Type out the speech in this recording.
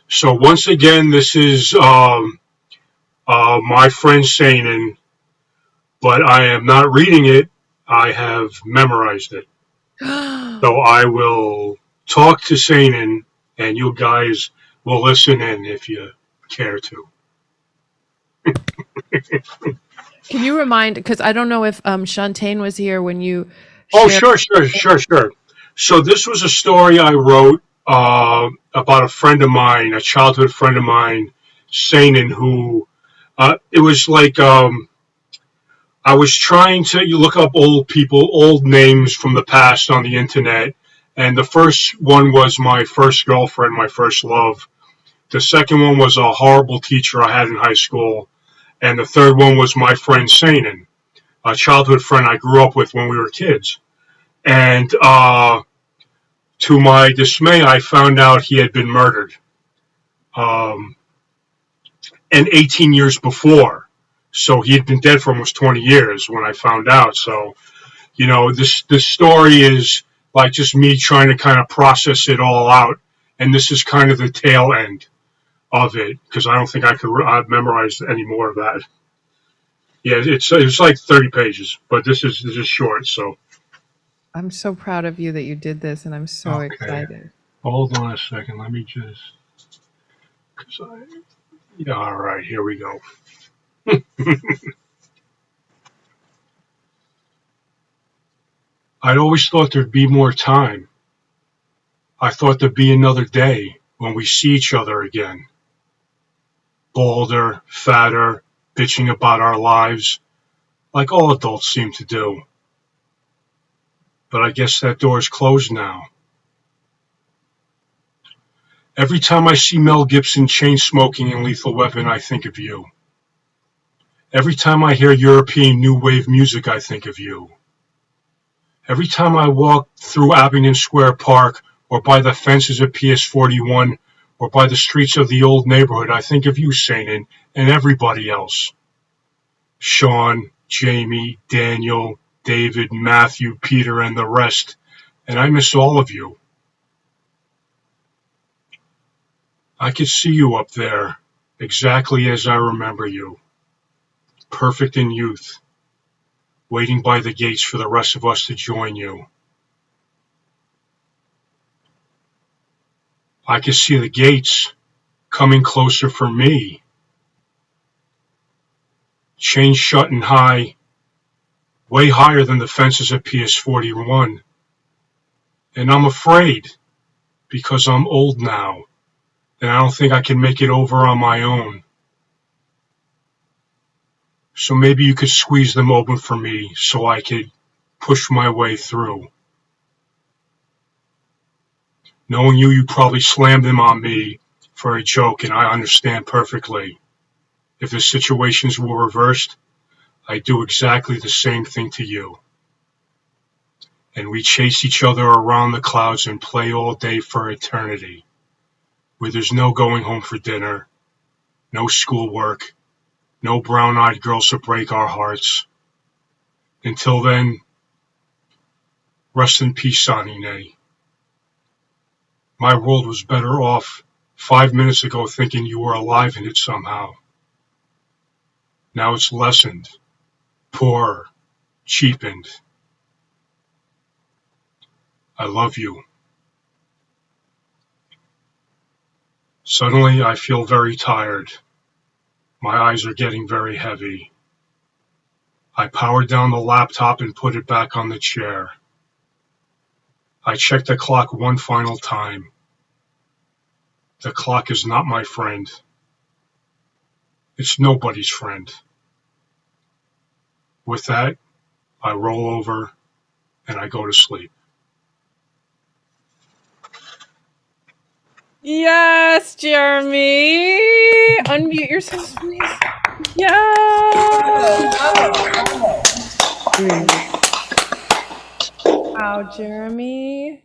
So once again, this is my friend Sainin, but I am not reading it. I have memorized it. So I will talk to Sainin, and you guys will listen in if you care to. Can you remind, because I don't know if Shantaine was here when you Oh, shared. sure. So this was a story I wrote about a friend of mine, a childhood friend of mine, Sainin, who it was like I was trying to look up old people, old names from the past on the internet, and the first one was my first girlfriend, my first love. The second one was a horrible teacher I had in high school, and the third one was my friend Sainin, a childhood friend I grew up with when we were kids. And to my dismay, I found out he had been murdered, um, and 18 years before. So he had been dead for almost 20 years when I found out. So this story is like just me trying to kind of process it all out, and this is kind of the tail end of it because I don't think I could memorize any more of that. Yeah, it's like 30 pages, but this is short. So I'm so proud of you that you did this, and I'm so okay, excited. hold on a second. Let me just. Cause yeah, all right, here we go. I'd always thought there'd be more time. I thought there'd be another day when we see each other again. Balder, fatter, bitching about our lives, like all adults seem to do. But I guess that door's closed now. Every time I see Mel Gibson chain smoking in Lethal Weapon, I think of you. Every time I hear European new wave music, I think of you. Every time I walk through Abingdon Square Park, or by the fences of PS 41, or by the streets of the old neighborhood, I think of you, Sainin, and everybody else. Sean, Jamie, Daniel, David, Matthew, Peter, and the rest, and I miss all of you. I could see you up there, exactly as I remember you, perfect in youth, waiting by the gates for the rest of us to join you. I could see the gates coming closer for me, chained shut and high, way higher than the fences of PS 41. And I'm afraid, because I'm old now, and I don't think I can make it over on my own. So maybe you could squeeze them open for me so I could push my way through. Knowing you probably slammed them on me for a joke, and I understand perfectly. If the situations were reversed, I'd do exactly the same thing to you. And we chase each other around the clouds and play all day for eternity, where there's no going home for dinner, no schoolwork, no brown-eyed girls to break our hearts. Until then, rest in peace, Sanine. My world was better off 5 minutes ago thinking you were alive in it somehow. Now it's lessened, poorer, cheapened. I love you. Suddenly I feel very tired. My eyes are getting very heavy. I power down the laptop and put it back on the chair. I check the clock one final time. The clock is not my friend. It's nobody's friend. With that, I roll over and I go to sleep. Yes, Jeremy. Unmute yourself, please. Yeah. Wow, Jeremy.